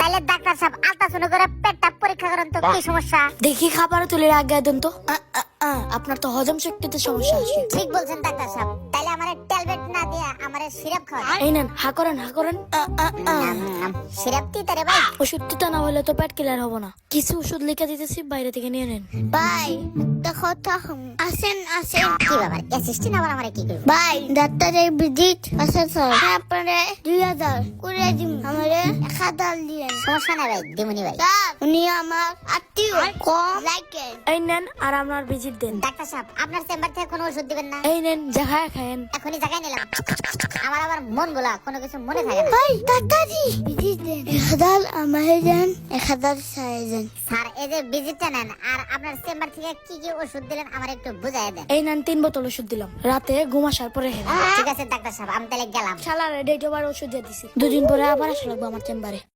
তাহলে ডাক্তার সাহেব আলট্রাসাউন্ড করে পেটটা পরীক্ষা করেন তো কি সমস্যা। দেখি খাবার তুলে আগে দেন তো। আপনার তো হজম শক্তিতে সমস্যা আছে। ঠিক বলছেন ডাক্তার সাহেব, তাহলে আমারে ট্যাবলেট না দিয়া আমারে সিরাপ খাওয়া। এই নেন, হা করেন হা করেন। সিরাপ কি তারে ভাই? ওষুধ টিটা না হলে তো পেট ক্লিয়ার হবো না। কিছু ওষুধ লিখে দিতেছি, বাইরে থেকে নিয়ে নেন। ভাই দেখো তো আসেন আসেন। কি ব্যাপার, অ্যাসিস্ট্যান্ট আবার আমারে কি করবে? ভাই ডাক্তারের ভিজিট আছে স্যার, আপনারে 2000 করে দিন, আমারে 1000 দিয়েন। সমস্যা নাই ভাই, দিমুনি ভাই। স্যার উনি আমার আত্মীয়, কম লাইকেন। এই নেন, আর আপনার ভিজিট দেন। ডাক্তার সাহেব আপনার চেম্বার থেকে কোনো ওষুধ দিবেন না? এই নেন, যা খায় খায়েন। এখনই জায়গায় নিলাম। আমার আবার মন গুলা কোনো কিছু মনে থাকে না। ভাই ডাক্তারজি ভিজিট দেন, 1000 আমারে দেন, 1000 সারে দেন। স্যার এই যে ভিজিটটা নেন, আর আপনার চেম্বার থেকে কি কি ওষুধ দিলেন আমার একটু বুঝাই দেন। এই নেন 3 বোতল ওষুধ দিলাম, রাতে ঘুম আসার পরে খেলেন। ঠিক আছে ডাক্তার সাহেব, আমি তাহলে গেলাম। শালার ডেট ওভার ওষুধ দিয়ে দিছি, 2 দিন পরে আবার আসা লাগবে আমার চেম্বারে।